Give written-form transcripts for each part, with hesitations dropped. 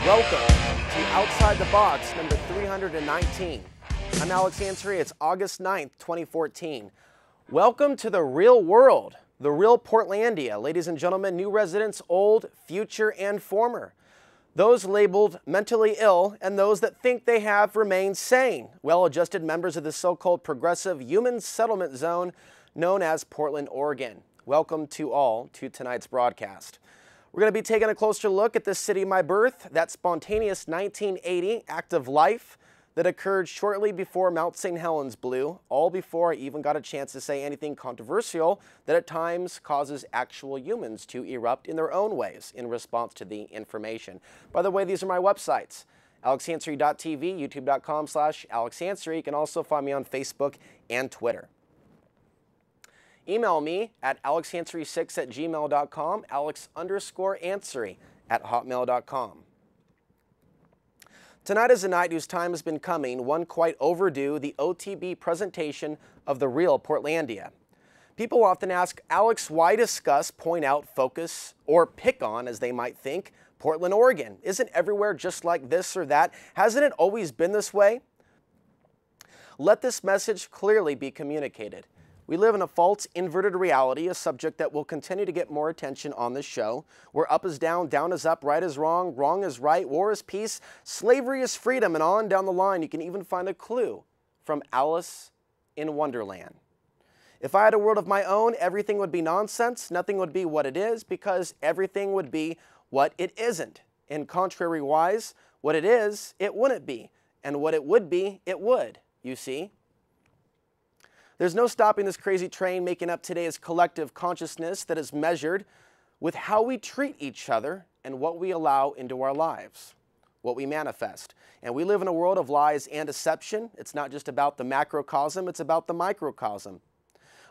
Welcome to Outside the Box, number 319. I'm Alex Ansary. It's August 9th, 2014. Welcome to the real world, the real Portlandia. Ladies and gentlemen, new residents, old, future, and former. Those labeled mentally ill and those that think they have remained sane. Well-adjusted members of the so-called progressive human settlement zone known as Portland, Oregon. Welcome to all to tonight's broadcast. We're going to be taking a closer look at this city of my birth, that spontaneous 1980 act of life that occurred shortly before Mount St. Helens blew, all before I even got a chance to say anything controversial that at times causes actual humans to erupt in their own ways in response to the information. By the way, these are my websites, alexansary.tv, youtube.com/alexansary. You can also find me on Facebook and Twitter. Email me at alexansary6@gmail.com, alex_ansary@hotmail.com. Tonight is a night whose time has been coming, one quite overdue, the OTB presentation of the real Portlandia. People often ask, Alex, why discuss, point out, focus, or pick on, as they might think, Portland, Oregon? Isn't everywhere just like this or that? Hasn't it always been this way? Let this message clearly be communicated. We live in a false, inverted reality, a subject that will continue to get more attention on this show, where up is down, down is up, right is wrong, wrong is right, war is peace, slavery is freedom, and on down the line you can even find a clue from Alice in Wonderland. If I had a world of my own, everything would be nonsense, nothing would be what it is, because everything would be what it isn't. And contrary-wise, what it is, it wouldn't be, and what it would be, it would, you see. There's no stopping this crazy train making up today's collective consciousness that is measured with how we treat each other and what we allow into our lives, what we manifest. And we live in a world of lies and deception. It's not just about the macrocosm, it's about the microcosm.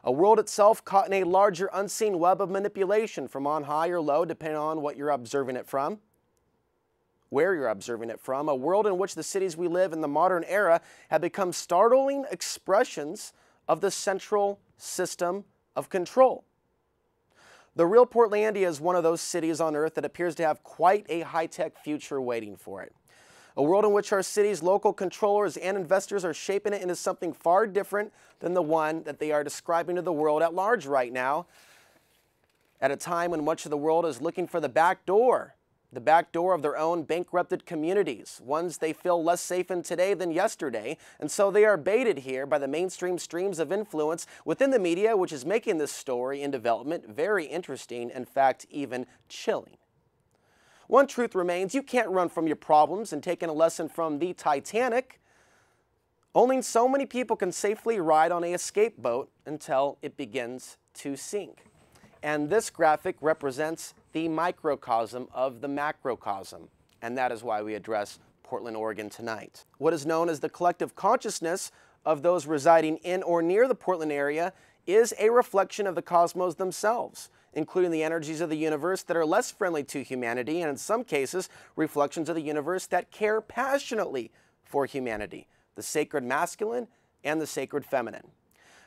A world itself caught in a larger unseen web of manipulation from on high or low, depending on what you're observing it from, where you're observing it from. A world in which the cities we live in the modern era have become startling expressions of the central system of control. The real Portlandia is one of those cities on earth that appears to have quite a high-tech future waiting for it. A world in which our city's local controllers and investors are shaping it into something far different than the one that they are describing to the world at large right now, at a time when much of the world is looking for the back door of their own bankrupted communities, ones they feel less safe in today than yesterday, and so they are baited here by the mainstream streams of influence within the media, which is making this story in development very interesting, in fact, even chilling. One truth remains, you can't run from your problems, and taking a lesson from the Titanic, only so many people can safely ride on a escape boat until it begins to sink. And this graphic represents the microcosm of the macrocosm, and that is why we address Portland, Oregon tonight. What is known as the collective consciousness of those residing in or near the Portland area is a reflection of the cosmos themselves, including the energies of the universe that are less friendly to humanity, and in some cases, reflections of the universe that care passionately for humanity, the sacred masculine and the sacred feminine.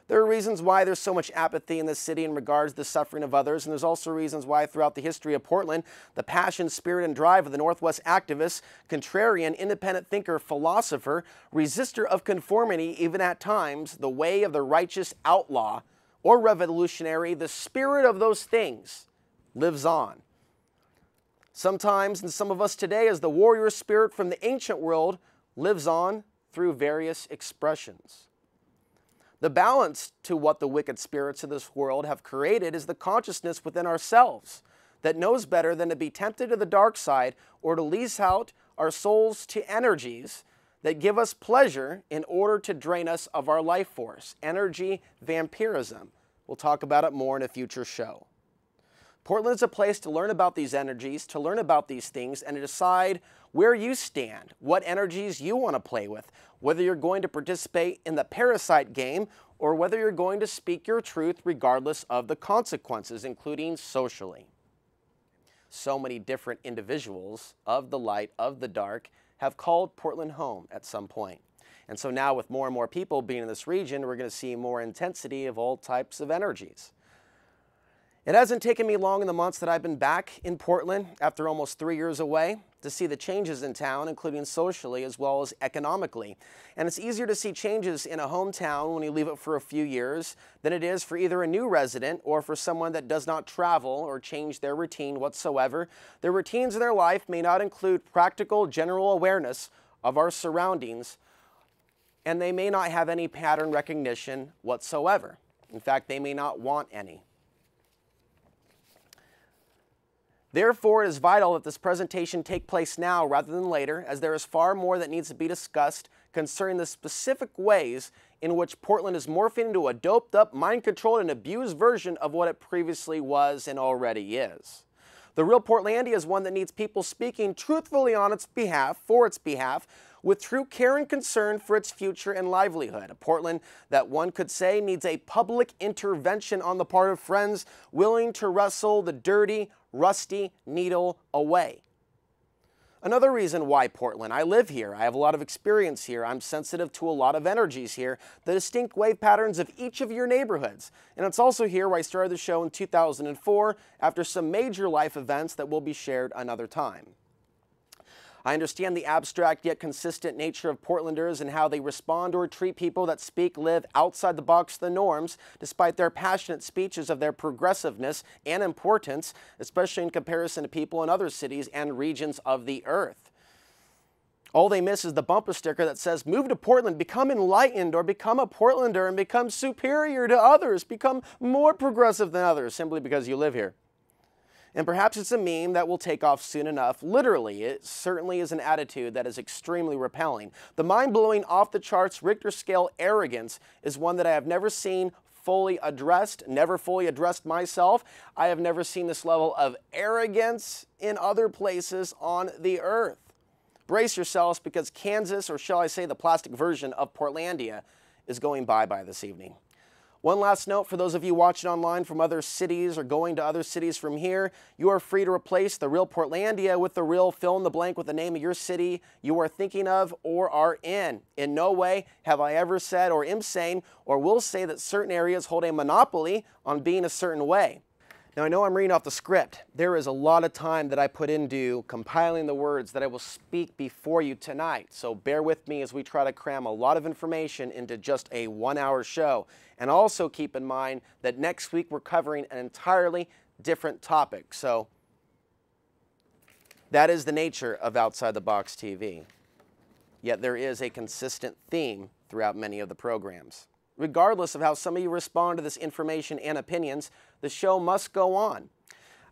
There are reasons why there's so much apathy in this city in regards to the suffering of others, and there's also reasons why throughout the history of Portland, the passion, spirit, and drive of the Northwest activist, contrarian, independent thinker, philosopher, resistor of conformity, even at times, the way of the righteous outlaw or revolutionary, the spirit of those things lives on. Sometimes, and some of us today, as the warrior spirit from the ancient world lives on through various expressions. The balance to what the wicked spirits of this world have created is the consciousness within ourselves that knows better than to be tempted to the dark side or to lease out our souls to energies that give us pleasure in order to drain us of our life force. Energy vampirism. We'll talk about it more in a future show. Portland is a place to learn about these energies, to learn about these things, and to decide where you stand, what energies you want to play with, whether you're going to participate in the parasite game or whether you're going to speak your truth regardless of the consequences, including socially. so many different individuals of the light, of the dark, have called Portland home at some point. And so now with more and more people being in this region, we're going to see more intensity of all types of energies. It hasn't taken me long in the months that I've been back in Portland after almost 3 years away to see the changes in town, including socially as well as economically. And it's easier to see changes in a hometown when you leave it for a few years than it is for either a new resident or for someone that does not travel or change their routine whatsoever. Their routines in their life may not include practical general awareness of our surroundings, and they may not have any pattern recognition whatsoever. In fact, they may not want any. Therefore, it is vital that this presentation take place now rather than later, as there is far more that needs to be discussed concerning the specific ways in which Portland is morphing into a doped-up, mind-controlled, and abused version of what it previously was and already is. The real Portlandia is one that needs people speaking truthfully on its behalf, for its behalf, with true care and concern for its future and livelihood. A Portland that one could say needs a public intervention on the part of friends willing to wrestle the dirty, rusty needle away. Another reason why Portland: I live here, I have a lot of experience here, I'm sensitive to a lot of energies here, the distinct wave patterns of each of your neighborhoods. And it's also here where I started the show in 2004 after some major life events that will be shared another time. I understand the abstract yet consistent nature of Portlanders and how they respond or treat people that speak, live outside the box of the norms, despite their passionate speeches of their progressiveness and importance, especially in comparison to people in other cities and regions of the earth. All they miss is the bumper sticker that says, "Move to Portland, become enlightened," or "Become a Portlander and become superior to others, become more progressive than others," simply because you live here. And perhaps it's a meme that will take off soon enough. Literally, it certainly is an attitude that is extremely repelling. The mind-blowing, off-the-charts Richter scale arrogance is one that I have never seen fully addressed, never fully addressed myself. I have never seen this level of arrogance in other places on the earth. Brace yourselves, because Kansas, or shall I say the plastic version of Portlandia, is going bye-bye this evening. One last note for those of you watching online from other cities or going to other cities from here: you are free to replace the real Portlandia with the real fill in the blank with the name of your city you are thinking of or are in. In no way have I ever said or am saying or will say that certain areas hold a monopoly on being a certain way. Now, I know I'm reading off the script. There is a lot of time that I put into compiling the words that I will speak before you tonight, so bear with me as we try to cram a lot of information into just a 1-hour show. And also keep in mind that next week we're covering an entirely different topic. So that is the nature of Outside the Box TV. Yet there is a consistent theme throughout many of the programs. Regardless of how some of you respond to this information and opinions, the show must go on.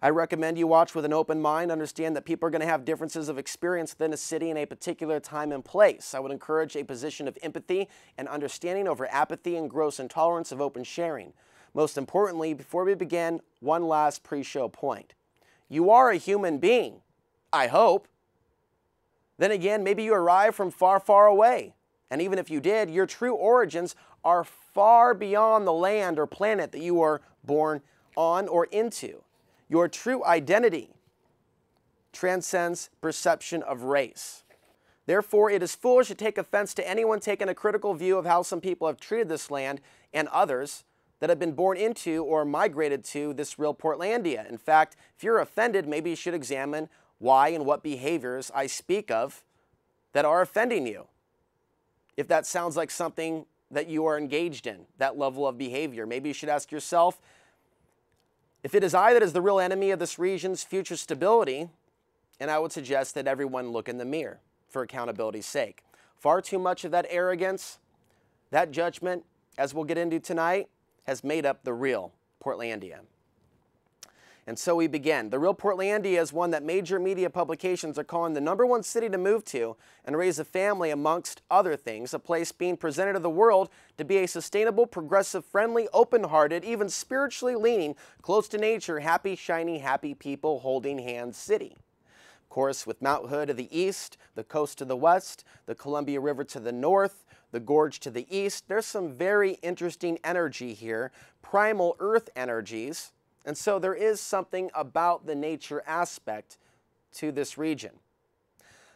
I recommend you watch with an open mind, understand that people are going to have differences of experience within a city in a particular time and place. I would encourage a position of empathy and understanding over apathy and gross intolerance of open sharing. Most importantly, before we begin, one last pre-show point. You are a human being, I hope. Then again, maybe you arrived from far, far away. And even if you did, your true origins are far beyond the land or planet that you were born on or into. Your true identity transcends perception of race. Therefore, it is foolish to take offense to anyone taking a critical view of how some people have treated this land and others that have been born into or migrated to this real Portlandia. In fact, if you're offended, maybe you should examine why and what behaviors I speak of that are offending you. If that sounds like something that you are engaged in, that level of behavior, maybe you should ask yourself, if it is I that is the real enemy of this region's future stability, and I would suggest that everyone look in the mirror for accountability's sake. Far too much of that arrogance, that judgment, as we'll get into tonight, has made up the real Portlandia. And so we begin. The real Portlandia is one that major media publications are calling the #1 city to move to and raise a family, amongst other things, a place being presented to the world to be a sustainable, progressive, friendly, open-hearted, even spiritually leaning, close to nature, happy, shiny, happy people holding hands city. Of course, with Mount Hood to the east, the coast to the west, the Columbia River to the north, the gorge to the east, there's some very interesting energy here, primal earth energies, And so there is something about the nature aspect to this region.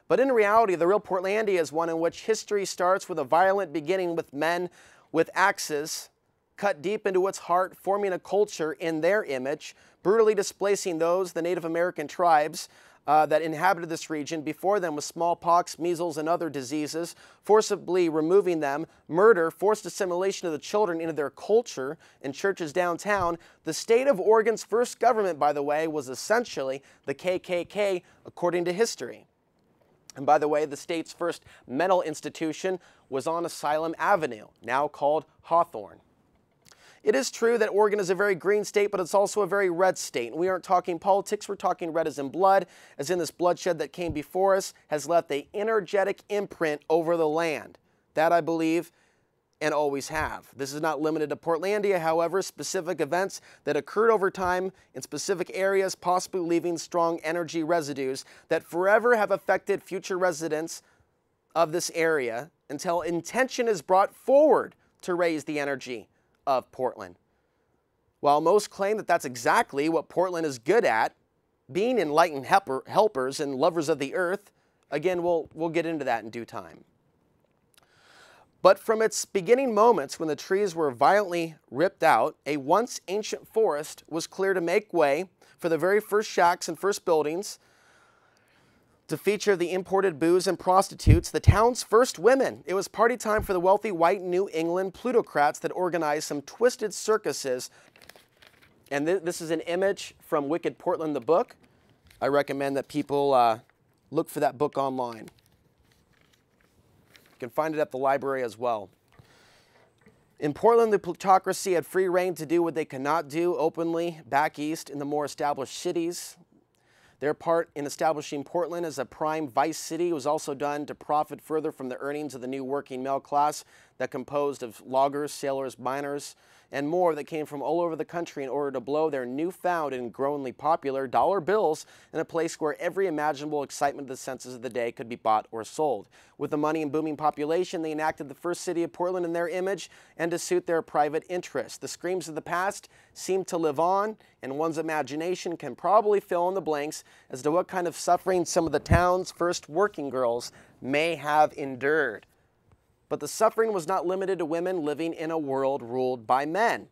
But in reality, the real Portlandia is one in which history starts with a violent beginning with men with axes cut deep into its heart, forming a culture in their image, brutally displacing those, the Native American tribes, that inhabited this region before them with smallpox, measles, and other diseases, forcibly removing them, murder, forced assimilation of the children into their culture in churches downtown. The state of Oregon's first government, by the way, was essentially the KKK, according to history. And by the way, the state's first mental institution was on Asylum Avenue, now called Hawthorne. It is true that Oregon is a very green state, but it's also a very red state. And we aren't talking politics, we're talking red as in blood, as in this bloodshed that came before us has left an energetic imprint over the land. That I believe and always have. This is not limited to Portlandia, however, specific events that occurred over time in specific areas, possibly leaving strong energy residues that forever have affected future residents of this area until intention is brought forward to raise the energy of Portland. While most claim that that's exactly what Portland is good at, being enlightened helpers and lovers of the earth, again, we'll get into that in due time. But from its beginning moments when the trees were violently ripped out, a once ancient forest was cleared to make way for the very first shacks and first buildings to feature the imported booze and prostitutes, the town's first women. It was party time for the wealthy white New England plutocrats that organized some twisted circuses. And this is an image from Wicked Portland, the book. I recommend that people look for that book online. You can find it at the library as well. In Portland, the plutocracy had free reign to do what they could not do openly back east in the more established cities. Their part in establishing Portland as a prime vice city was also done to profit further from the earnings of the new working male class that composed of loggers, sailors, miners, and more that came from all over the country in order to blow their newfound and growingly popular dollar bills in a place where every imaginable excitement of the senses of the day could be bought or sold. With the money and booming population, they enacted the first city of Portland in their image and to suit their private interests. The screams of the past seem to live on, and one's imagination can probably fill in the blanks as to what kind of suffering some of the town's first working girls may have endured. But the suffering was not limited to women living in a world ruled by men.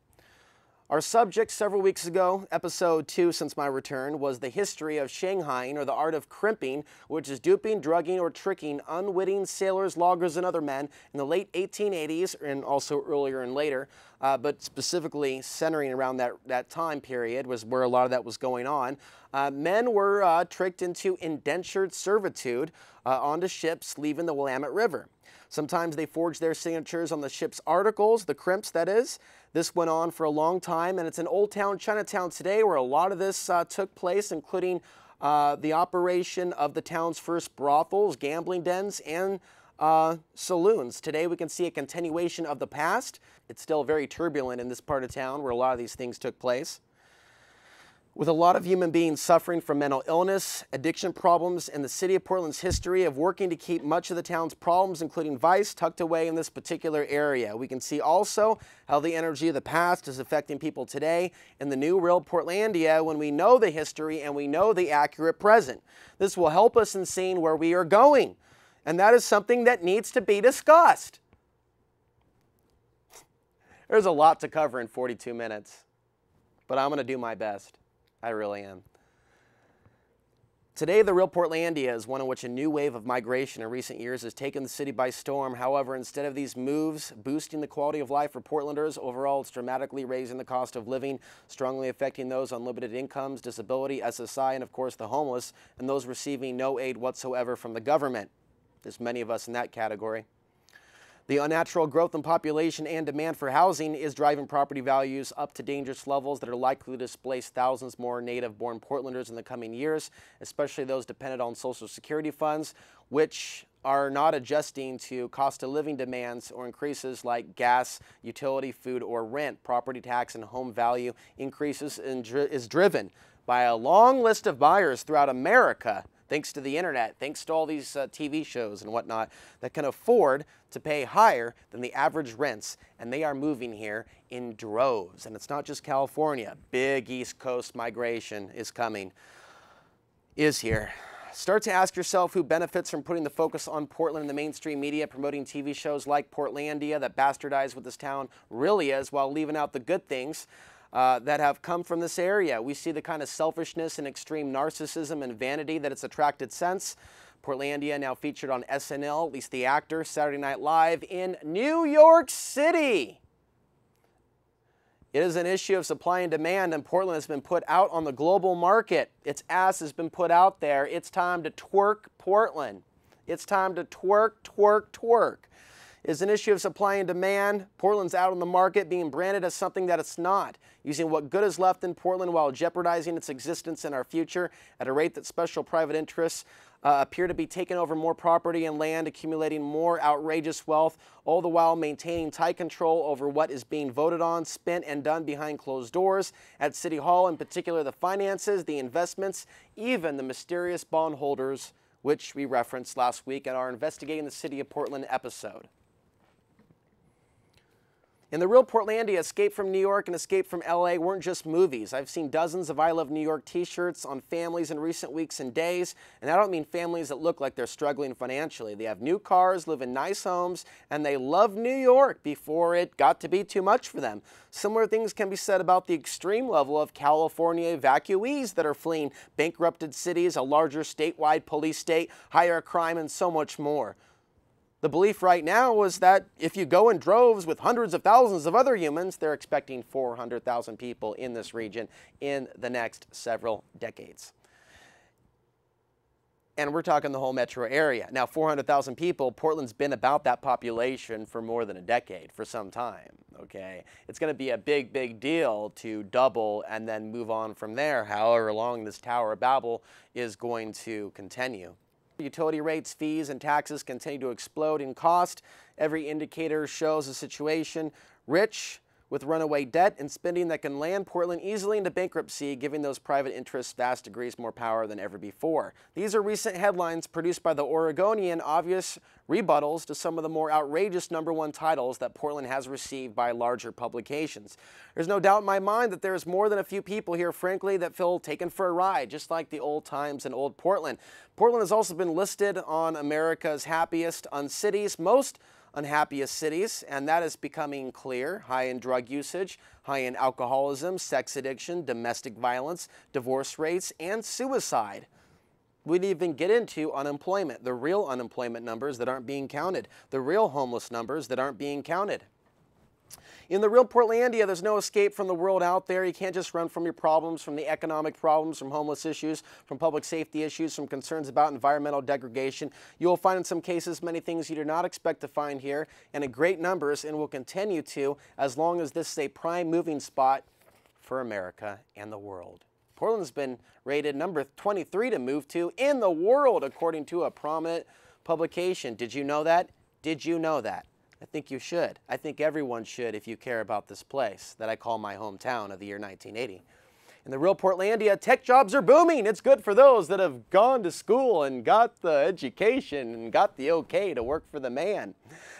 Our subject several weeks ago, episode 2 since my return, was the history of Shanghaiing, or the art of crimping, which is duping, drugging, or tricking unwitting sailors, loggers, and other men in the late 1880s, and also earlier and later, but specifically centering around that time period was where a lot of that was going on. Men were tricked into indentured servitude onto ships leaving the Willamette River. Sometimes they forged their signatures on the ship's articles, the crimps that is. This went on for a long time, and it's in Old Town Chinatown today where a lot of this took place, including the operation of the town's first brothels, gambling dens, and saloons. Today we can see a continuation of the past. It's still very turbulent in this part of town where a lot of these things took place. With a lot of human beings suffering from mental illness, addiction problems, and the city of Portland's history of working to keep much of the town's problems, including vice, tucked away in this particular area. We can see also how the energy of the past is affecting people today in the new real Portlandia when we know the history and we know the accurate present. This will help us in seeing where we are going, and that is something that needs to be discussed. There's a lot to cover in 42 minutes, but I'm going to do my best. I really am. Today, the real Portlandia is one in which a new wave of migration in recent years has taken the city by storm. However, instead of these moves boosting the quality of life for Portlanders, overall it's dramatically raising the cost of living, strongly affecting those on limited incomes, disability, SSI, and of course the homeless, and those receiving no aid whatsoever from the government. There's many of us in that category. The unnatural growth in population and demand for housing is driving property values up to dangerous levels that are likely to displace thousands more native-born Portlanders in the coming years, especially those dependent on Social Security funds, which are not adjusting to cost of living demands or increases like gas, utility, food, or rent. Property tax and home value increases is driven by a long list of buyers throughout America thanks to the internet, thanks to all these TV shows and whatnot, that can afford to pay higher than the average rents, and they are moving here in droves. And it's not just California. Big East Coast migration is coming, is here. Start to ask yourself who benefits from putting the focus on Portland in the mainstream media, promoting TV shows like Portlandia that bastardize what this town really is while leaving out the good things that have come from this area. We see the kind of selfishness and extreme narcissism and vanity that it's attracted since. Portlandia now featured on SNL, at least the actor, Saturday Night Live in New York City. It is an issue of supply and demand, and Portland has been put out on the global market. Its ass has been put out there. It's time to twerk Portland. It's time to twerk, twerk, twerk. It's an issue of supply and demand. Portland's out on the market being branded as something that it's not, using what good is left in Portland while jeopardizing its existence in our future at a rate that special private interests appear to be taking over more property and land, accumulating more outrageous wealth, all the while maintaining tight control over what is being voted on, spent, and done behind closed doors at City Hall, in particular the finances, the investments, even the mysterious bondholders, which we referenced last week in our Investigating the City of Portland episode. In the real Portlandia, Escape from New York and Escape from LA weren't just movies. I've seen dozens of I Love New York t-shirts on families in recent weeks and days, and I don't mean families that look like they're struggling financially. They have new cars, live in nice homes, and they love New York before it got to be too much for them. Similar things can be said about the extreme level of California evacuees that are fleeing bankrupted cities, a larger statewide police state, higher crime, and so much more. The belief right now is that if you go in droves with hundreds of thousands of other humans, they're expecting 400,000 people in this region in the next several decades. And we're talking the whole metro area. Now, 400,000 people, Portland's been about that population for more than a decade, for some time, okay? It's going to be a big, big deal to double and then move on from there, however long this Tower of Babel is going to continue. Utility rates, fees, and taxes continue to explode in cost. Every indicator shows a situation rich with runaway debt and spending that can land Portland easily into bankruptcy, giving those private interests vast degrees more power than ever before. These are recent headlines produced by the Oregonian, obvious rebuttals to some of the more outrageous #1 titles that Portland has received by larger publications. There's no doubt in my mind that there's more than a few people here, frankly, that feel taken for a ride, just like the old times in old Portland. Portland has also been listed on America's happiest cities, most unhappiest cities, and that is becoming clear. High in drug usage, high in alcoholism, sex addiction, domestic violence, divorce rates, and suicide. We didn't even get into unemployment, the real unemployment numbers that aren't being counted, the real homeless numbers that aren't being counted. In the real Portlandia, there's no escape from the world out there. You can't just run from your problems, from the economic problems, from homeless issues, from public safety issues, from concerns about environmental degradation. You will find in some cases many things you do not expect to find here, and in great numbers, and will continue to, as long as this is a prime moving spot for America and the world. Portland's been rated number 23 to move to in the world, according to a prominent publication. Did you know that? Did you know that? I think you should. I think everyone should if you care about this place that I call my hometown of the year 1980. In the real Portlandia, tech jobs are booming. It's good for those that have gone to school and got the education and got the okay to work for the man.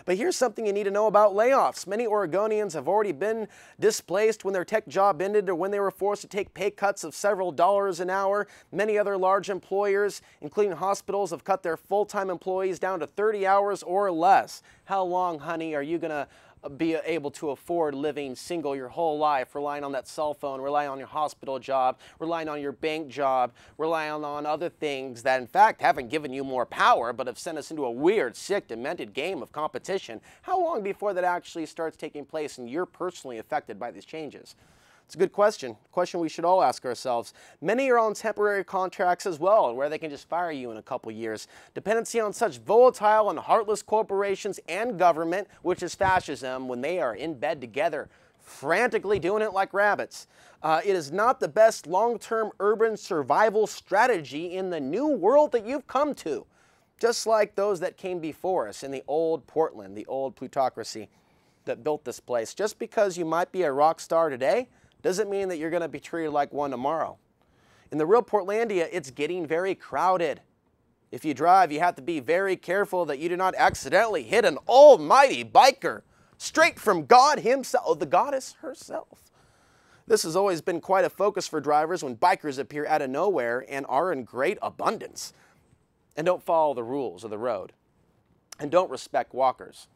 But here's something you need to know about layoffs. Many Oregonians have already been displaced when their tech job ended or when they were forced to take pay cuts of several dollars an hour. Many other large employers, including hospitals, have cut their full-time employees down to 30 hours or less. How long, honey, are you going to be able to afford living single your whole life, relying on that cell phone, relying on your hospital job, relying on your bank job, relying on other things that in fact haven't given you more power but have sent us into a weird, sick, demented game of competition? How long before that actually starts taking place and you're personally affected by these changes? It's a good question we should all ask ourselves. Many are on temporary contracts as well, where they can just fire you in a couple years. Dependency on such volatile and heartless corporations and government, which is fascism, when they are in bed together, frantically doing it like rabbits. It is not the best long-term urban survival strategy in the new world that you've come to. Just like those that came before us in the old Portland, the old plutocracy that built this place. Just because you might be a rock star today doesn't mean that you're going to be treated like one tomorrow. In the real Portlandia, it's getting very crowded. If you drive, you have to be very careful that you do not accidentally hit an almighty biker, straight from God himself, the goddess herself. This has always been quite a focus for drivers when bikers appear out of nowhere and are in great abundance, and don't follow the rules of the road, and don't respect walkers.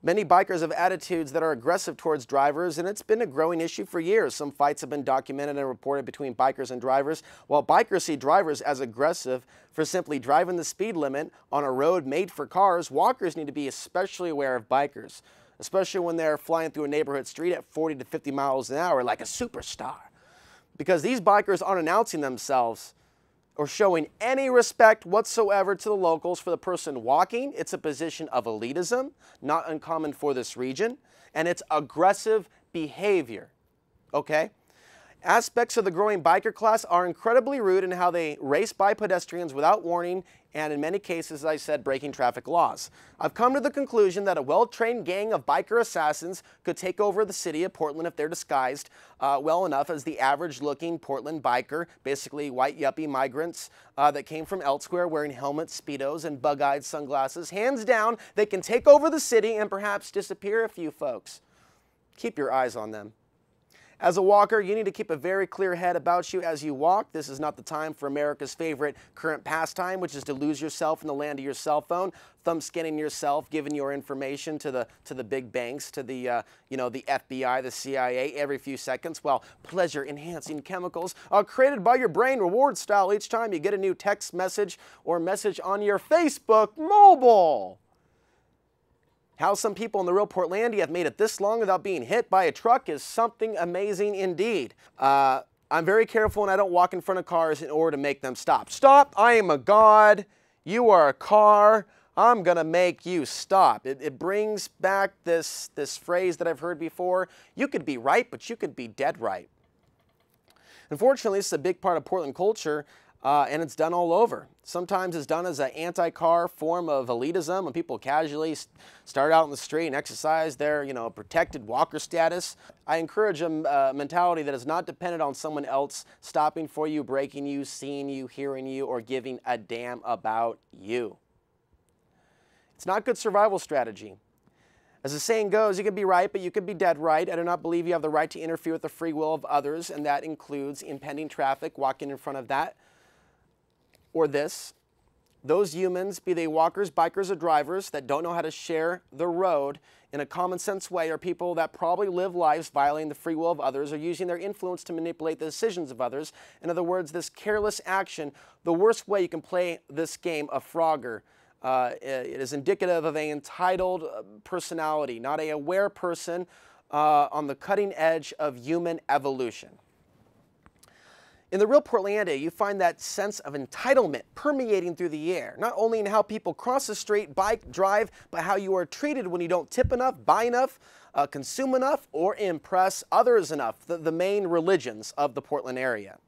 Many bikers have attitudes that are aggressive towards drivers, and it's been a growing issue for years. Some fights have been documented and reported between bikers and drivers. While bikers see drivers as aggressive for simply driving the speed limit on a road made for cars, walkers need to be especially aware of bikers, especially when they're flying through a neighborhood street at 40 to 50 miles an hour like a superstar. Because these bikers aren't announcing themselves or showing any respect whatsoever to the locals for the person walking. It's a position of elitism, not uncommon for this region, and it's aggressive behavior, okay? Aspects of the growing biker class are incredibly rude in how they race by pedestrians without warning, and in many cases, as I said, breaking traffic laws. I've come to the conclusion that a well-trained gang of biker assassins could take over the city of Portland if they're disguised well enough as the average-looking Portland biker, basically white yuppie migrants that came from elsewhere wearing helmets, Speedos, and bug-eyed sunglasses. Hands down, they can take over the city and perhaps disappear a few folks. Keep your eyes on them. As a walker, you need to keep a very clear head about you as you walk. This is not the time for America's favorite current pastime, which is to lose yourself in the land of your cell phone, thumb scanning yourself, giving your information to the big banks, to the the FBI, the CIA every few seconds, while pleasure-enhancing chemicals are created by your brain reward style each time you get a new text message or message on your Facebook mobile. How some people in the real Portlandia have made it this long without being hit by a truck is something amazing indeed. I'm very careful and I don't walk in front of cars in order to make them stop. Stop, I am a god, you are a car, I'm gonna make you stop. It brings back this phrase that I've heard before, you could be right, but you could be dead right. Unfortunately, this is a big part of Portland culture, and it's done all over. Sometimes it's done as an anti-car form of elitism when people casually start out in the street and exercise their, protected walker status. I encourage a mentality that is not dependent on someone else stopping for you, breaking you, seeing you, hearing you, or giving a damn about you. It's not good survival strategy. As the saying goes, you can be right, but you can be dead right. I do not believe you have the right to interfere with the free will of others, and that includes impending traffic, walking in front of that, or this. Those humans, be they walkers, bikers, or drivers, that don't know how to share the road in a common sense way are people that probably live lives violating the free will of others or using their influence to manipulate the decisions of others. In other words, this careless action, the worst way you can play this game of Frogger. It is indicative of an entitled personality, not an aware person on the cutting edge of human evolution. In the real Portlandia, you find that sense of entitlement permeating through the air, not only in how people cross the street, bike, drive, but how you are treated when you don't tip enough, buy enough, consume enough, or impress others enough, the main religions of the Portland area.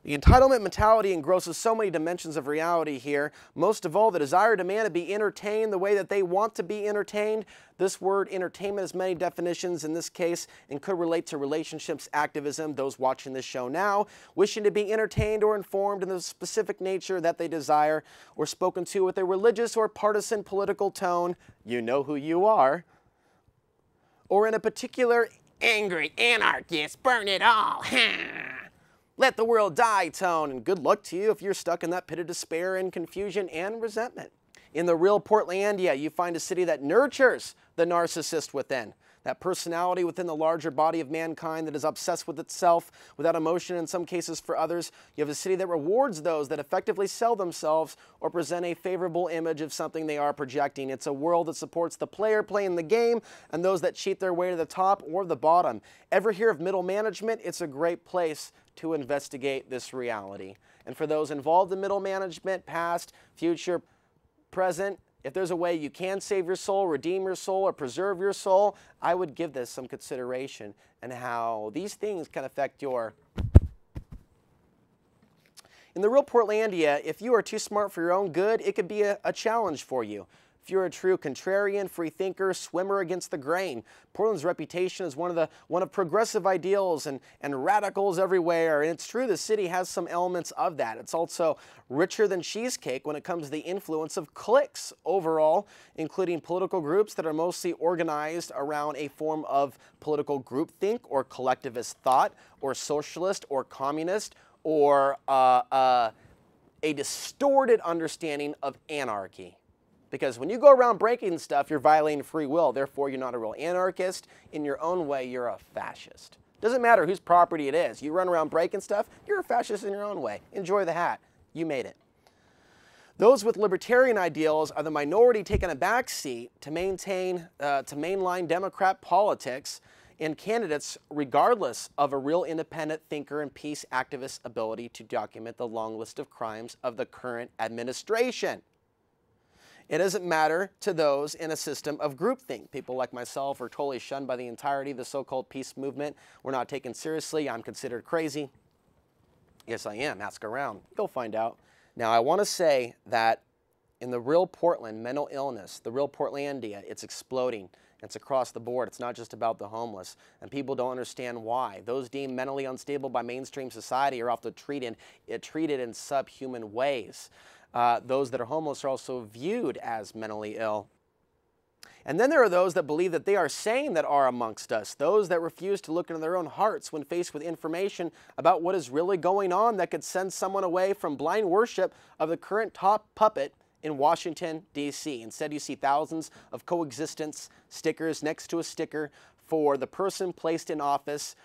The entitlement mentality engrosses so many dimensions of reality here, most of all the desire to demand to be entertained the way that they want to be entertained. This word entertainment has many definitions in this case and could relate to relationships activism, those watching this show now, wishing to be entertained or informed in the specific nature that they desire, or spoken to with a religious or partisan political tone, you know who you are, or in a particular angry anarchist, burn it all, let the world die tone, and good luck to you if you're stuck in that pit of despair and confusion and resentment. In the real Portlandia, you find a city that nurtures the narcissist within, that personality within the larger body of mankind that is obsessed with itself, without emotion in some cases for others. You have a city that rewards those that effectively sell themselves or present a favorable image of something they are projecting. It's a world that supports the player playing the game and those that cheat their way to the top or the bottom. Ever hear of middle management? It's a great place to investigate this reality. And for those involved in middle management, past, future, present, if there's a way you can save your soul, redeem your soul, or preserve your soul, I would give this some consideration and how these things can affect your... In the real Portlandia, if you are too smart for your own good, it could be a challenge for you. If you're a true contrarian, free thinker, swimmer against the grain, Portland's reputation is one of progressive ideals and radicals everywhere. And it's true the city has some elements of that. It's also richer than cheesecake when it comes to the influence of cliques overall, including political groups that are mostly organized around a form of political groupthink or collectivist thought or socialist or communist or a distorted understanding of anarchy. Because when you go around breaking stuff, you're violating free will. Therefore, you're not a real anarchist. In your own way, you're a fascist. Doesn't matter whose property it is. You run around breaking stuff, you're a fascist in your own way. Enjoy the hat. You made it. Those with libertarian ideals are the minority taking a back seat to mainline Democrat politics and candidates regardless of a real independent thinker and peace activist ability to document the long list of crimes of the current administration. It doesn't matter to those in a system of groupthink. People like myself are totally shunned by the entirety of the so-called peace movement. We're not taken seriously. I'm considered crazy. Yes, I am. Ask around. You'll find out. Now, I want to say that in the real Portland, mental illness, the real Portlandia, it's exploding. It's across the board. It's not just about the homeless. And people don't understand why. Those deemed mentally unstable by mainstream society are often treated in subhuman ways. Those that are homeless are also viewed as mentally ill. And then there are those that believe that they are sane that are amongst us, those that refuse to look into their own hearts when faced with information about what is really going on that could send someone away from blind worship of the current top puppet in Washington, D.C. Instead, you see thousands of coexistence stickers next to a sticker for the person placed in office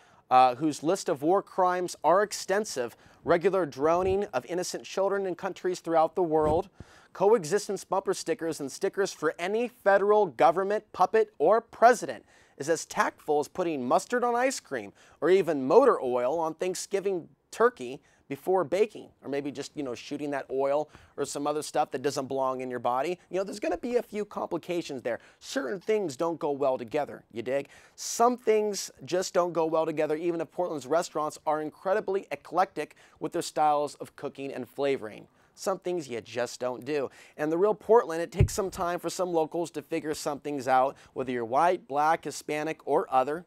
whose list of war crimes are extensive, regular droning of innocent children in countries throughout the world, coexistence bumper stickers, and stickers for any federal government puppet or president is as tactful as putting mustard on ice cream or even motor oil on Thanksgiving turkey before baking, or maybe just, shooting that oil or some other stuff that doesn't belong in your body. There's going to be a few complications there. Certain things don't go well together, you dig? Some things just don't go well together, even if Portland's restaurants are incredibly eclectic with their styles of cooking and flavoring. Some things you just don't do. And the real Portland, it takes some time for some locals to figure some things out, whether you're white, black, Hispanic, or other.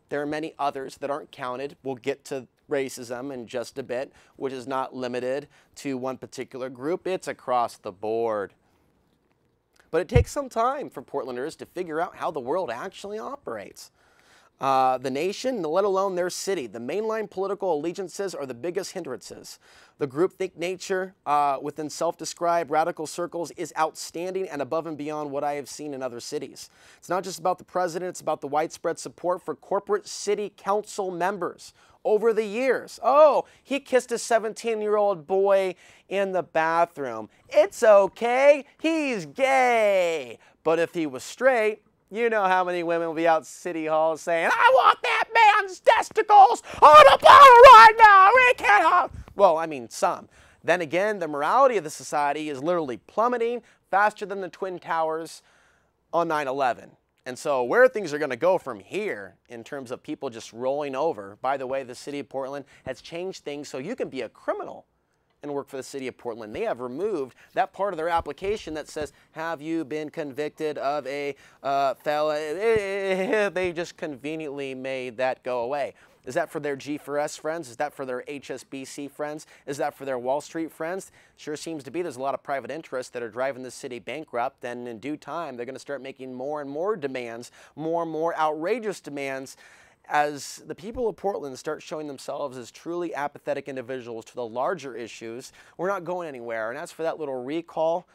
There are many others that aren't counted. We'll get to racism in just a bit, which is not limited to one particular group. It's across the board. But it takes some time for Portlanders to figure out how the world actually operates. The nation, let alone their city. The mainline political allegiances are the biggest hindrances. The groupthink nature within self-described radical circles is outstanding and above and beyond what I have seen in other cities. It's not just about the president, it's about the widespread support for corporate city council members over the years. Oh, he kissed a 17-year-old boy in the bathroom. It's okay, he's gay. But if he was straight, you know how many women will be out City Hall saying, I want that man's testicles on a bottle right now, we can't have. Well, I mean, some. Then again, the morality of the society is literally plummeting faster than the Twin Towers on 9/11. And so where things are going to go from here in terms of people just rolling over, by the way, the city of Portland has changed things so you can be a criminal and work for the city of Portland. They have removed that part of their application that says, have you been convicted of a felony? They just conveniently made that go away. Is that for their G4S friends? Is that for their HSBC friends? Is that for their Wall Street friends? Sure seems to be. There's a lot of private interests that are driving the city bankrupt, and in due time, they're going to start making more and more demands, more and more outrageous demands, as the people of Portland start showing themselves as truly apathetic individuals to the larger issues. We're not going anywhere. And as for that little recall,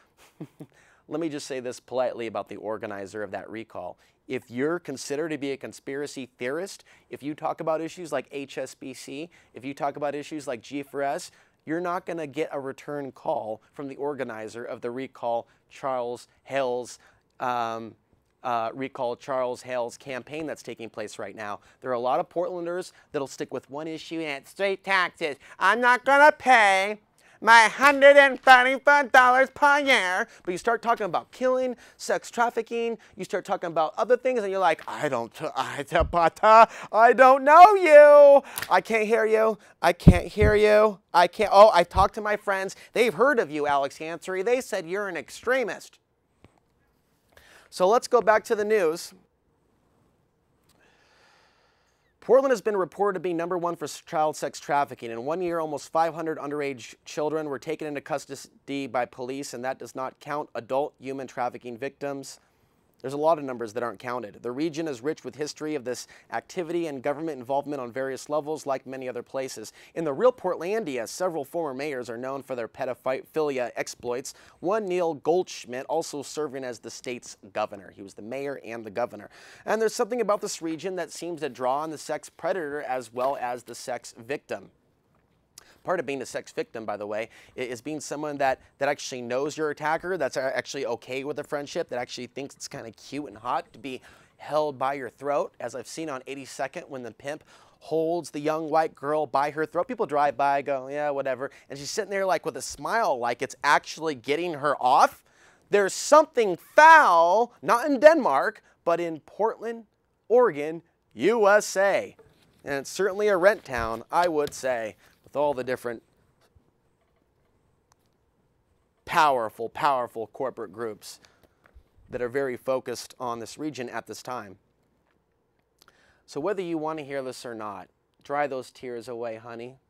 let me just say this politely about the organizer of that recall. If you're considered to be a conspiracy theorist, if you talk about issues like HSBC, if you talk about issues like G4S, you're not going to get a return call from the organizer of the recall Charles Hale's campaign that's taking place right now. There are a lot of Portlanders that'll stick with one issue, and it's straight taxes. I'm not going to pay my $135 per year. But you start talking about killing, sex trafficking, you start talking about other things, and you're like, I don't know you. I can't hear you. I can't hear you. I talked to my friends. They've heard of you, Alex Ansary. They said you're an extremist. So let's go back to the news. Portland has been reported to be #1 for child sex trafficking. In 1 year, almost 500 underage children were taken into custody by police, and that does not count adult human trafficking victims. There's a lot of numbers that aren't counted. The region is rich with history of this activity and government involvement on various levels, like many other places. In the real Portlandia, several former mayors are known for their pedophilia exploits. One, Neil Goldschmidt, also serving as the state's governor. He was the mayor and the governor. And there's something about this region that seems to draw on the sex predator as well as the sex victim. Part of being a sex victim, by the way, is being someone that actually knows your attacker, that's actually okay with a friendship, that actually thinks it's kind of cute and hot to be held by your throat, as I've seen on 82nd when the pimp holds the young white girl by her throat. People drive by, go, yeah, whatever, and she's sitting there like with a smile, like it's actually getting her off. There's something foul, not in Denmark, but in Portland, Oregon, USA. And it's certainly a rent town, I would say, with all the different powerful corporate groups that are very focused on this region at this time. So whether you want to hear this or not, dry those tears away, honey.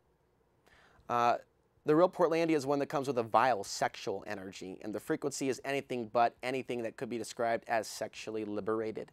The real Portlandia is one that comes with a vile sexual energy, and the frequency is anything but anything that could be described as sexually liberated.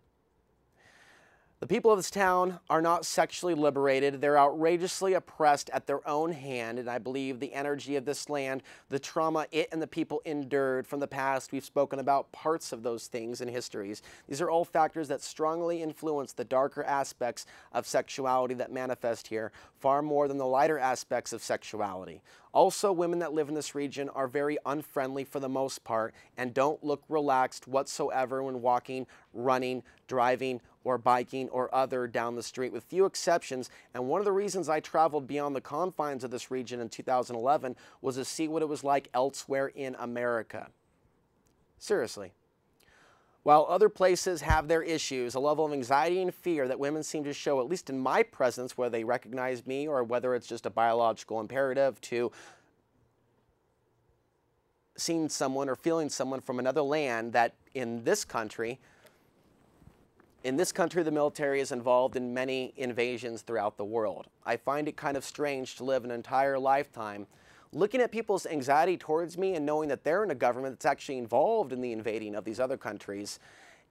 The people of this town are not sexually liberated. They're outrageously oppressed at their own hand, and I believe the energy of this land, the trauma it and the people endured from the past, we've spoken about parts of those things and histories. These are all factors that strongly influence the darker aspects of sexuality that manifest here, far more than the lighter aspects of sexuality. Also, women that live in this region are very unfriendly for the most part and don't look relaxed whatsoever when walking, running, driving, or biking or other down the street, with few exceptions. And one of the reasons I traveled beyond the confines of this region in 2011 was to see what it was like elsewhere in America. Seriously. While other places have their issues, a level of anxiety and fear that women seem to show, at least in my presence, whether they recognize me or whether it's just a biological imperative to seeing someone or feeling someone from another land, that in this country, the military is involved in many invasions throughout the world. I find it kind of strange to live an entire lifetime looking at people's anxiety towards me and knowing that they're in a government that's actually involved in the invading of these other countries.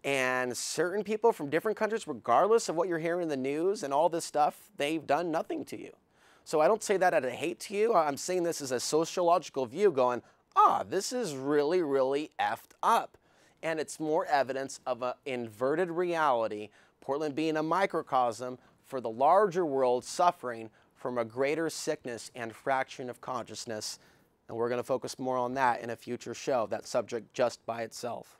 And certain people from different countries, regardless of what you're hearing in the news and all this stuff, they've done nothing to you. So I don't say that out of hate to you. I'm saying this as a sociological view going, this is really, really effed up. And it's more evidence of an inverted reality, Portland being a microcosm for the larger world suffering from a greater sickness and fracturing of consciousness. And we're going to focus more on that in a future show, that subject just by itself.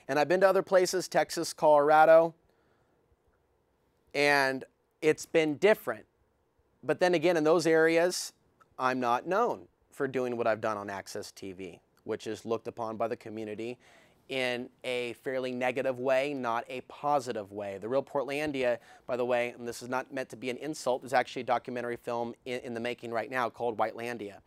And I've been to other places, Texas, Colorado, and it's been different. But then again, in those areas, I'm not known for doing what I've done on Access TV, which is looked upon by the community in a fairly negative way, not a positive way. The real Portlandia, by the way, and this is not meant to be an insult, there's actually a documentary film in the making right now called Whitelandia.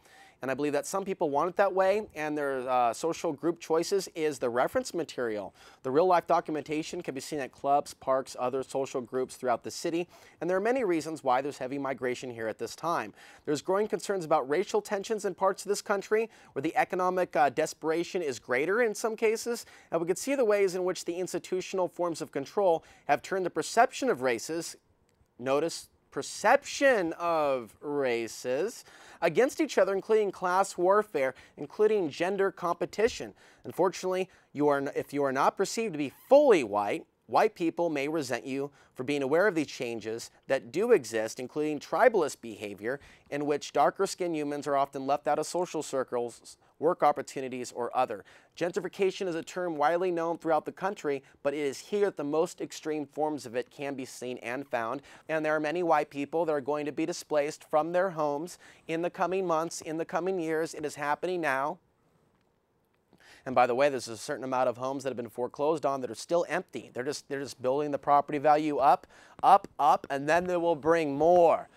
And I believe that some people want it that way, and their social group choices is the reference material. The real-life documentation can be seen at clubs, parks, other social groups throughout the city, and there are many reasons why there's heavy migration here at this time. There's growing concerns about racial tensions in parts of this country, where the economic desperation is greater in some cases, and we can see the ways in which the institutional forms of control have turned the perception of races, notice, perception of races, against each other, including class warfare, including gender competition. Unfortunately, if you are not perceived to be fully white, white people may resent you for being aware of these changes that do exist, including tribalist behavior, in which darker-skinned humans are often left out of social circles, work opportunities, or other. Gentrification is a term widely known throughout the country, but it is here that the most extreme forms of it can be seen and found, and there are many white people that are going to be displaced from their homes in the coming months, in the coming years. It is happening now. And by the way, there's a certain amount of homes that have been foreclosed on that are still empty. They're just building the property value up, and then they will bring more.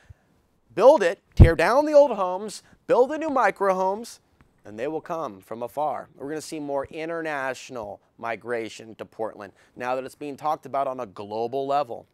Build it, tear down the old homes, build the new micro homes, and they will come from afar. We're going to see more international migration to Portland now that it's being talked about on a global level.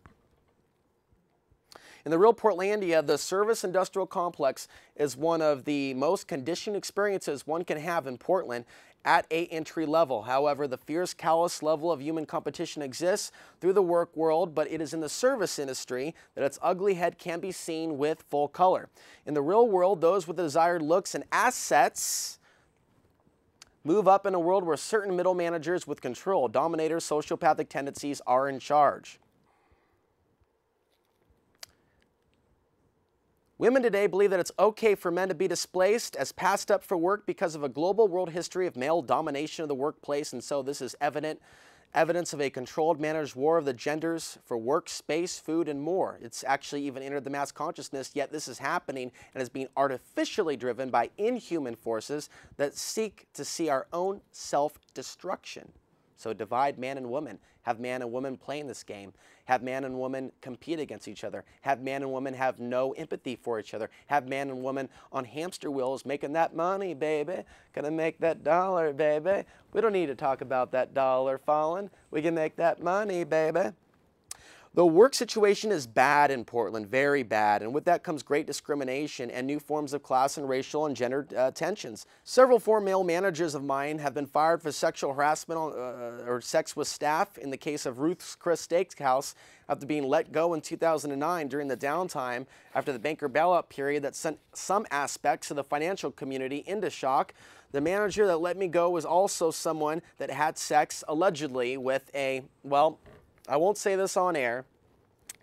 In the real Portlandia, the service industrial complex is one of the most conditioned experiences one can have in Portland at an entry level. However, the fierce, callous level of human competition exists through the work world, but it is in the service industry that its ugly head can be seen with full color. In the real world, those with the desired looks and assets move up in a world where certain middle managers with control, dominators, sociopathic tendencies are in charge. Women today believe that it's okay for men to be displaced as passed up for work because of a global world history of male domination of the workplace, and so this is evidence of a controlled, managed war of the genders for work, space, food, and more. It's actually even entered the mass consciousness, yet this is happening and is being artificially driven by inhuman forces that seek to see our own self-destruction. So divide man and woman. Have man and woman playing this game. Have man and woman compete against each other. Have man and woman have no empathy for each other. Have man and woman on hamster wheels making that money, baby. Gonna make that dollar, baby. We don't need to talk about that dollar falling. We can make that money, baby. The work situation is bad in Portland, very bad, and with that comes great discrimination and new forms of class and racial and gender tensions. Several former male managers of mine have been fired for sexual harassment or sex with staff. In the case of Ruth's Chris Steakhouse, after being let go in 2009 during the downtime after the banker bailout period that sent some aspects of the financial community into shock. The manager that let me go was also someone that had sex allegedly with a, well, I won't say this on air.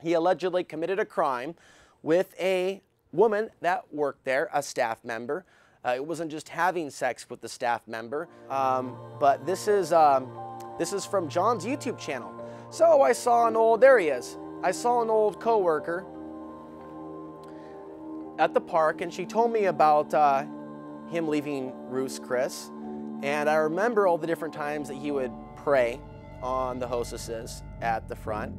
He allegedly committed a crime with a woman that worked there, a staff member. It wasn't just having sex with the staff member, but this is from John's YouTube channel. So I saw an old, there he is. I saw an old coworker at the park, and she told me about him leaving Ruth's Chris, and I remember all the different times that he would pray on the hostesses at the front.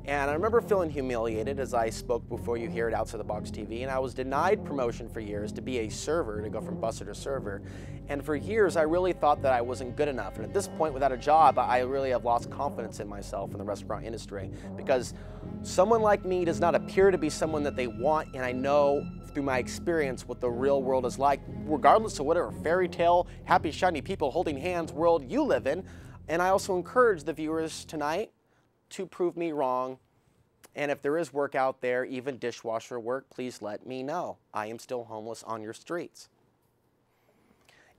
And I remember feeling humiliated as I spoke before you here at Outside the Box TV, and I was denied promotion for years to be a server, to go from busser to server. And for years, I really thought that I wasn't good enough. And at this point, without a job, I really have lost confidence in myself in the restaurant industry, because someone like me does not appear to be someone that they want, and I know through my experience what the real world is like, regardless of whatever fairy tale, happy, shiny people holding hands world you live in. And I also encourage the viewers tonight to prove me wrong. And if there is work out there, even dishwasher work, please let me know. I am still homeless on your streets.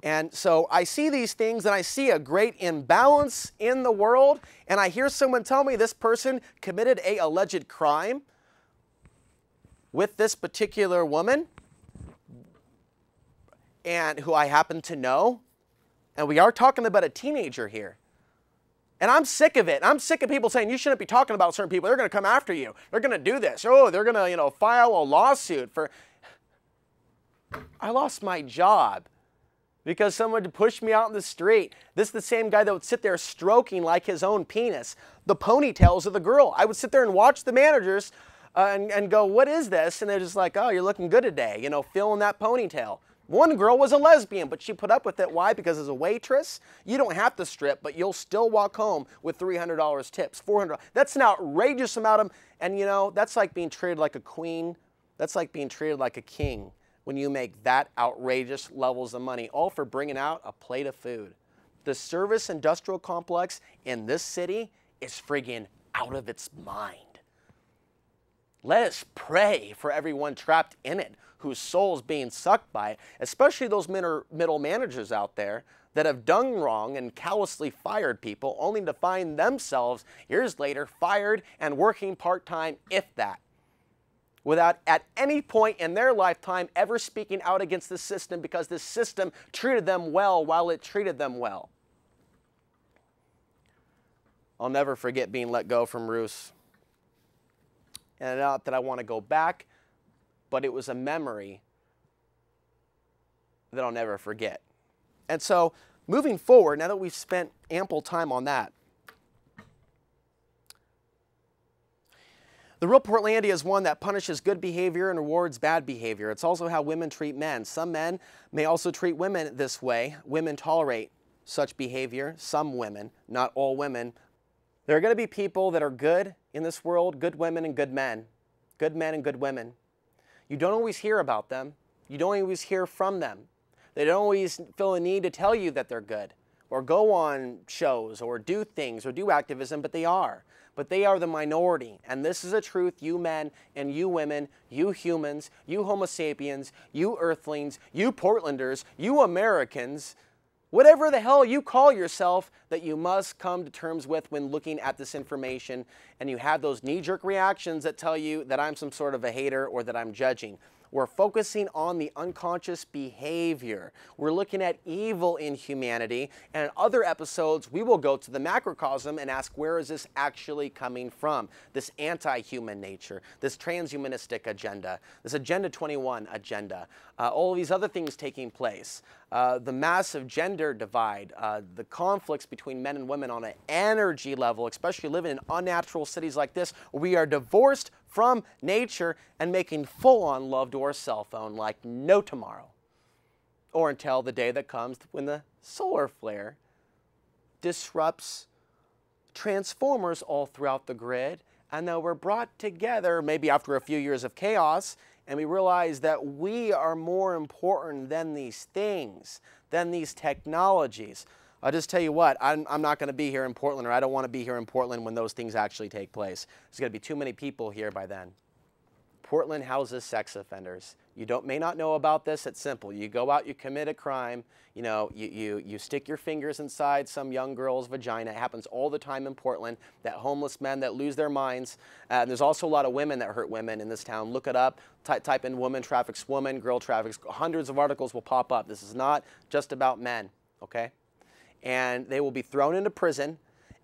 And so I see these things and I see a great imbalance in the world, and I hear someone tell me this person committed an alleged crime with this particular woman, and who I happen to know. And we are talking about a teenager here. And I'm sick of it. I'm sick of people saying you shouldn't be talking about certain people. They're going to come after you. They're going to do this. Oh, they're going to, file a lawsuit for... I lost my job because someone pushed me out in the street. This is the same guy that would sit there stroking like his own penis the ponytails of the girl. I would sit there and watch the managers and go, what is this? And they're just like, oh, you're looking good today, feeling that ponytail. One girl was a lesbian, but she put up with it. Why? Because as a waitress, you don't have to strip, but you'll still walk home with $300 tips, $400. That's an outrageous amount of, and that's like being treated like a queen. That's like being treated like a king when you make that outrageous levels of money, all for bringing out a plate of food. The service industrial complex in this city is friggin' out of its mind. Let us pray for everyone trapped in it, whose soul's being sucked by it, especially those middle managers out there that have done wrong and callously fired people, only to find themselves years later fired and working part-time, if that, without at any point in their lifetime ever speaking out against the system, because the system treated them well while it treated them well. I'll never forget being let go from Roos. And not that I want to go back, but it was a memory that I'll never forget. And so, moving forward, now that we've spent ample time on that, The real Portlandia is one that punishes good behavior and rewards bad behavior. It's also how women treat men. Some men may also treat women this way. Women tolerate such behavior. Some women, not all women. There are going to be people that are good in this world, good women and good men. Good men and good women. You don't always hear about them. You don't always hear from them. They don't always feel a need to tell you that they're good or go on shows or do things or do activism, but they are. But they are the minority. And this is a truth you men and you women, you humans, you Homo sapiens, you earthlings, you Portlanders, you Americans, whatever the hell you call yourself, that you must come to terms with when looking at this information, and you have those knee-jerk reactions that tell you that I'm some sort of a hater or that I'm judging. We're focusing on the unconscious behavior. We're looking at evil in humanity, and in other episodes, we will go to the macrocosm and ask, where is this actually coming from? This anti-human nature, this transhumanistic agenda, this Agenda 21 agenda, all of these other things taking place, the massive gender divide, the conflicts between men and women on an energy level, especially living in unnatural cities like this, where we are divorced from nature and making full-on love to our cell phone like no tomorrow. Or until the day that comes when the solar flare disrupts transformers all throughout the grid, and then we're brought together, maybe after a few years of chaos, and we realize that we are more important than these things, than these technologies. I'll just tell you what, I'm not going to be here in Portland, or I don't want to be here in Portland when those things actually take place. There's going to be too many people here by then. Portland houses sex offenders. You may not know about this. It's simple. You go out, you commit a crime, you stick your fingers inside some young girl's vagina. It happens all the time in Portland, that homeless men that lose their minds. And there's also a lot of women that hurt women in this town. Look it up. Type in woman traffics woman, girl traffics. Hundreds of articles will pop up. This is not just about men, okay? And they will be thrown into prison,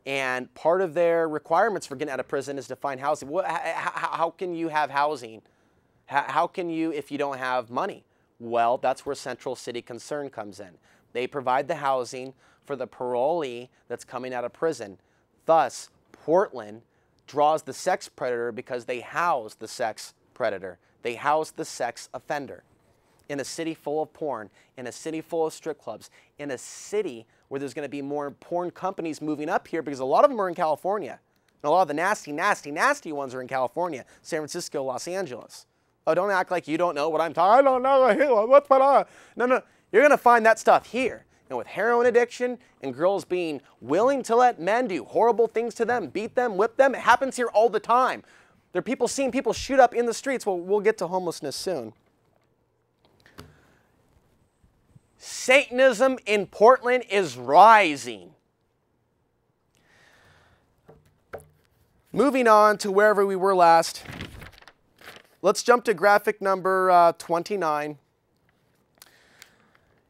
and part of their requirements for getting out of prison is to find housing. How can you have housing? How can you if you don't have money? Well, that's where Central City Concern comes in. They provide the housing for the parolee that's coming out of prison. Thus, Portland draws the sex predator because they house the sex predator. They house the sex offender. In a city full of porn, in a city full of strip clubs, in a city where there's going to be more porn companies moving up here, because a lot of them are in California. And a lot of the nasty, nasty, nasty ones are in California, San Francisco, Los Angeles. Oh, don't act like you don't know what I'm talking about. I don't know what's going on. No. You're going to find that stuff here. And with heroin addiction and girls being willing to let men do horrible things to them, beat them, whip them, it happens here all the time. There are people seeing people shoot up in the streets. Well, we'll get to homelessness soon. Satanism in Portland is rising. Moving on to wherever we were last, let's jump to graphic number 29.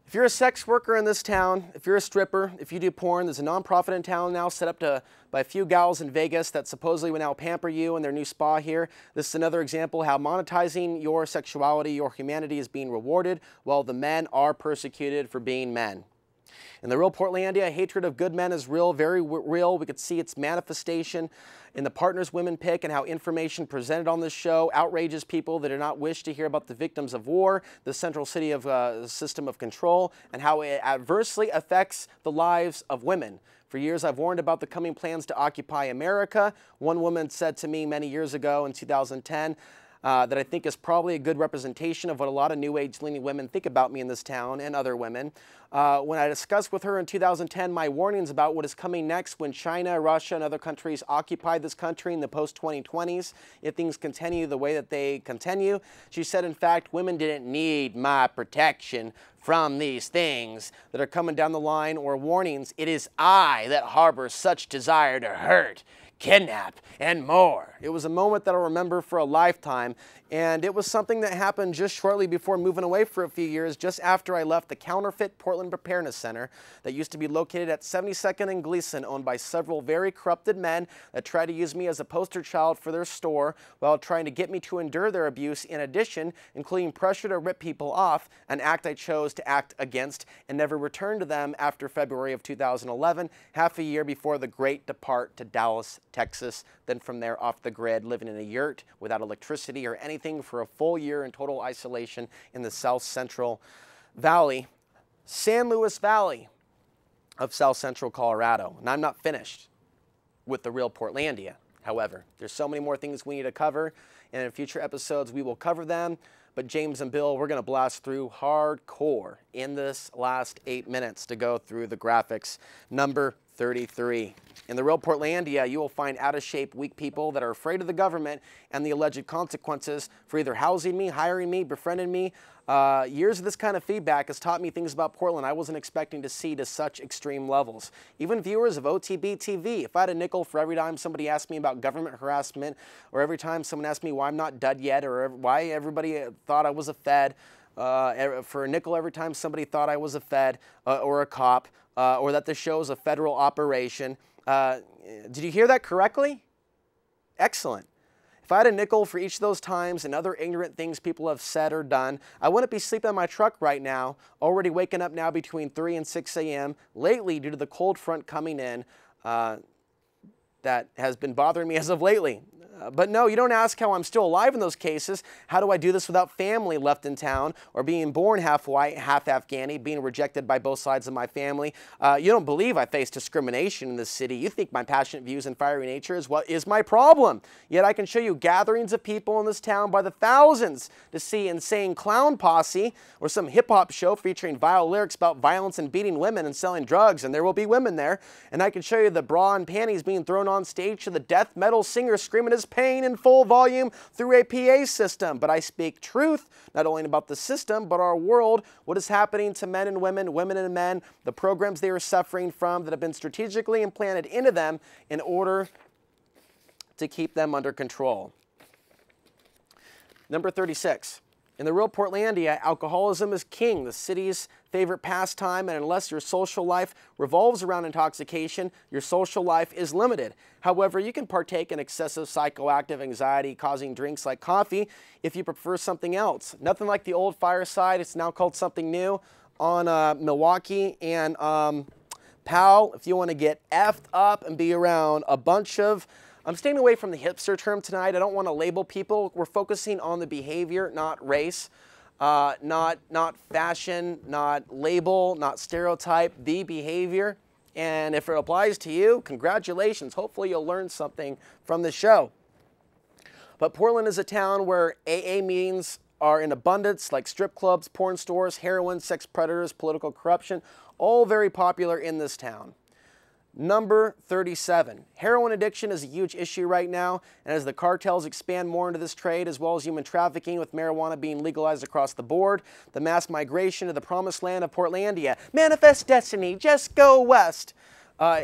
If you're a sex worker in this town, if you're a stripper, if you do porn, there's a nonprofit in town now set up by a few gals in Vegas that supposedly will now pamper you in their new spa here. This is another example how monetizing your sexuality, your humanity is being rewarded, while the men are persecuted for being men. In the real Portlandia, hatred of good men is real, very real. We could see its manifestation in the partners women pick, and how information presented on this show outrages people that do not wish to hear about the victims of war, the central city of system of control, and how it adversely affects the lives of women. For years, I've warned about the coming plans to occupy America. One woman said to me many years ago in 2010, that I think is probably a good representation of what a lot of New Age leaning women think about me in this town and other women. When I discussed with her in 2010 my warnings about what is coming next when China, Russia, and other countries occupy this country in the post-2020s, if things continue the way that they continue, she said, in fact, women didn't need my protection from these things that are coming down the line or warnings. It is I that harbor such desire to hurt, kidnap, and more. It was a moment that I'll remember for a lifetime And it was something that happened just shortly before moving away for a few years, just after I left the counterfeit Portland Preparedness Center that used to be located at 72nd and Gleason, owned by several very corrupted men that tried to use me as a poster child for their store while trying to get me to endure their abuse, in addition, including pressure to rip people off, an act I chose to act against and never returned to them after February of 2011, half a year before the great depart to Dallas, Texas, then from there off the grid, living in a yurt without electricity or anything for a full year in total isolation in the South Central Valley, San Luis Valley of South Central Colorado. And I'm not finished with the real Portlandia. However, there's so many more things we need to cover, and in future episodes we will cover them. But James and Bill, we're going to blast through hardcore in this last 8 minutes to go through the graphics. Number 33. In the real Portlandia, you will find out-of-shape, weak people that are afraid of the government and the alleged consequences for either housing me, hiring me, befriending me. Years of this kind of feedback has taught me things about Portland I wasn't expecting to see to such extreme levels. Even viewers of OTBTV, if I had a nickel for every time somebody asked me about government harassment, or every time someone asked me why I'm not dead yet, or why everybody thought I was a Fed, for a nickel every time somebody thought I was a Fed or a cop, or that the show is a federal operation. Did you hear that correctly? Excellent. If I had a nickel for each of those times and other ignorant things people have said or done, I wouldn't be sleeping in my truck right now, already waking up now between 3 and 6 a.m. lately due to the cold front coming in that has been bothering me as of lately. But no, you don't ask how I'm still alive in those cases. How do I do this without family left in town, or being born half white, half Afghani, being rejected by both sides of my family? You don't believe I face discrimination in this city. You think my passionate views and fiery nature is what is my problem. Yet I can show you gatherings of people in this town by the thousands to see Insane Clown Posse or some hip-hop show featuring vile lyrics about violence and beating women and selling drugs, and there will be women there. And I can show you the bra and panties being thrown on stage to the death metal singer screaming his pain in full volume through a PA system. But I speak truth, not only about the system, but our world, what is happening to men and women, women and men, the programs they are suffering from that have been strategically implanted into them in order to keep them under control. Number 36. In the real Portlandia, alcoholism is king, the city's favorite pastime, and unless your social life revolves around intoxication, your social life is limited. However, you can partake in excessive psychoactive anxiety-causing drinks like coffee if you prefer something else. Nothing like the old Fireside, it's now called something new, on Milwaukee and Powell, if you want to get effed up and be around a bunch of... I'm staying away from the hipster term tonight. I don't want to label people. We're focusing on the behavior, not race, not fashion, not label, not stereotype, the behavior. And if it applies to you, congratulations. Hopefully you'll learn something from the show. But Portland is a town where AA meetings are in abundance, like strip clubs, porn stores, heroin, sex predators, political corruption, all very popular in this town. Number 37. Heroin addiction is a huge issue right now, and as the cartels expand more into this trade, as well as human trafficking with marijuana being legalized across the board, the mass migration to the promised land of Portlandia, manifest destiny, just go west,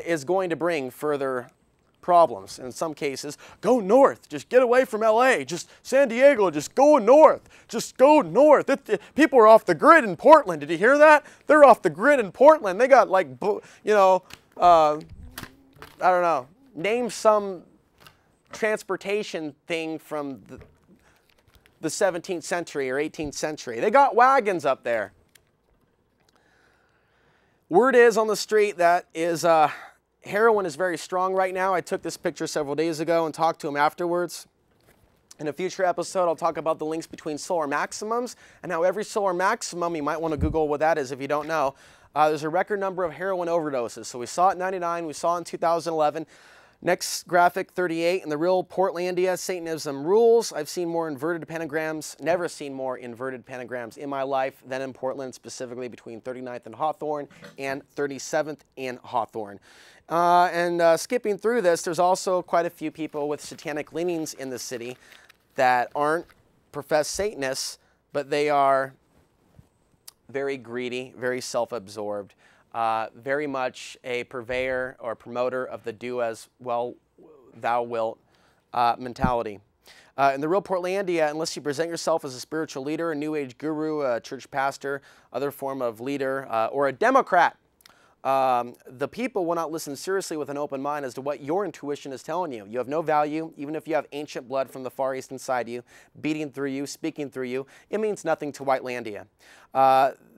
is going to bring further problems. And in some cases, go north, just get away from LA, just San Diego, just go north, just go north. People are off the grid in Portland. Did you hear that? They're off the grid in Portland. They got like, you know, I don't know, name some transportation thing from the 17th century or 18th century. They got wagons up there. Word is on the street that heroin is very strong right now. I took this picture several days ago and talked to him afterwards. In a future episode, I'll talk about the links between solar maximums and how every solar maximum, you might want to Google what that is if you don't know, there's a record number of heroin overdoses. So we saw it in 99, we saw it in 2011. Next graphic, 38, in the real Portlandia, Satanism rules. I've seen more inverted pentagrams, never seen more inverted pentagrams in my life than in Portland, specifically between 39th and Hawthorne and 37th and Hawthorne. Skipping through this, there's also quite a few people with satanic leanings in the city that aren't professed Satanists, but they are very greedy, very self-absorbed, very much a purveyor or promoter of the do as well thou wilt mentality. In the real Portlandia, unless you present yourself as a spiritual leader, a New Age guru, a church pastor, other form of leader, or a Democrat, the people will not listen seriously with an open mind as to what your intuition is telling you. You have no value, even if you have ancient blood from the Far East inside you, beating through you, speaking through you. It means nothing to Whitelandia.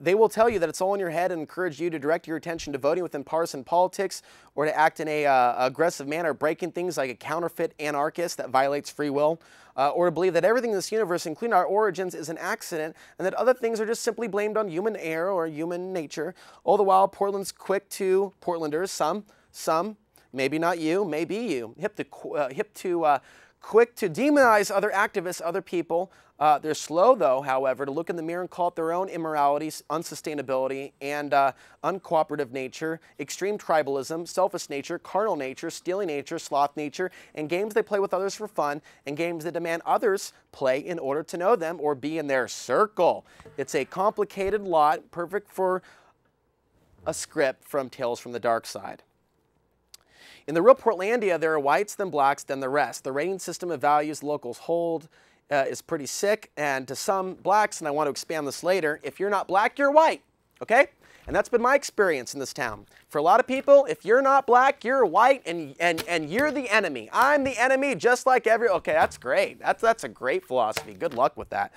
They will tell you that it's all in your head and encourage you to direct your attention to voting within partisan politics or to act in a aggressive manner, breaking things like a counterfeit anarchist that violates free will, or to believe that everything in this universe, including our origins, is an accident and that other things are just simply blamed on human error or human nature. All the while, Portlanders, some, maybe not you, maybe you, quick to demonize other activists, other people. They're slow, though, however, to look in the mirror and call out their own immoralities, unsustainability, and uncooperative nature, extreme tribalism, selfish nature, carnal nature, stealing nature, sloth nature, and games they play with others for fun, and games that demand others play in order to know them or be in their circle. It's a complicated lot, perfect for a script from Tales from the Dark Side. In the real Portlandia, there are whites, then blacks, then the rest. The rating system of values the locals hold is pretty sick, and to some blacks, and I want to expand this later, if you're not black, you're white, okay? And that's been my experience in this town. For a lot of people, if you're not black, you're white, and you're the enemy. I'm the enemy, just like okay, that's great. That's a great philosophy. Good luck with that.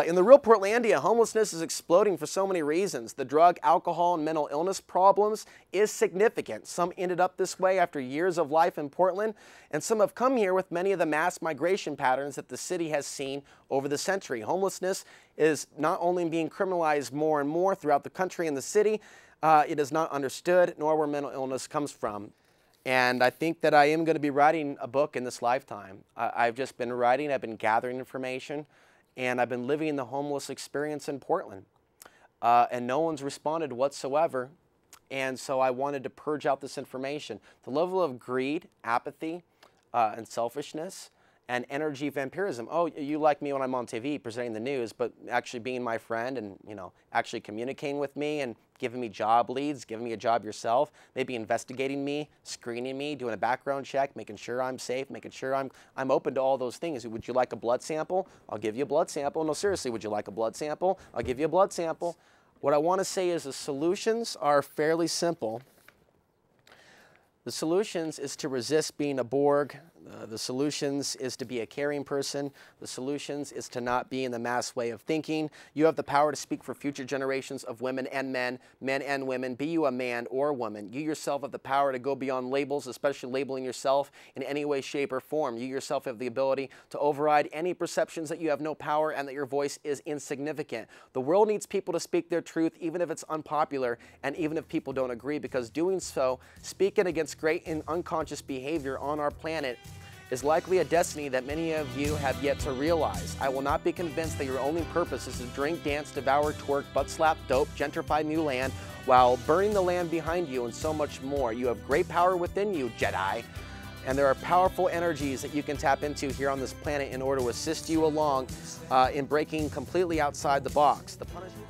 In the real Portlandia, homelessness is exploding for so many reasons. The drug, alcohol, and mental illness problems is significant. Some ended up this way after years of life in Portland, and some have come here with many of the mass migration patterns that the city has seen over the century. Homelessness is not only being criminalized more and more throughout the country and the city, it is not understood, nor where mental illness comes from. And I think that I am going to be writing a book in this lifetime. I've just been writing, I've been gathering information, and I've been living the homeless experience in Portland. And no one's responded whatsoever. And so I wanted to purge out this information. The level of greed, apathy, and selfishness, and energy vampirism. Oh, you like me when I'm on TV presenting the news, but actually being my friend and, you know, actually communicating with me and giving me job leads, giving me a job yourself, maybe investigating me, screening me, doing a background check, making sure I'm safe, making sure I'm open to all those things. Would you like a blood sample? I'll give you a blood sample. No, seriously, would you like a blood sample? I'll give you a blood sample. What I want to say is the solutions are fairly simple. The solutions is to resist being a Borg. The solutions is to be a caring person. The solutions is to not be in the mass way of thinking. You have the power to speak for future generations of women and men and women. Be you a man or a woman. You yourself have the power to go beyond labels, especially labeling yourself in any way, shape, or form. You yourself have the ability to override any perceptions that you have no power and that your voice is insignificant. The world needs people to speak their truth, even if it's unpopular and even if people don't agree, because doing so, speaking against great and unconscious behavior on our planet, is likely a destiny that many of you have yet to realize. I will not be convinced that your only purpose is to drink, dance, devour, twerk, butt slap, dope, gentrify new land, while burning the land behind you and so much more. You have great power within you, Jedi, and there are powerful energies that you can tap into here on this planet in order to assist you along in breaking completely outside the box. The punishment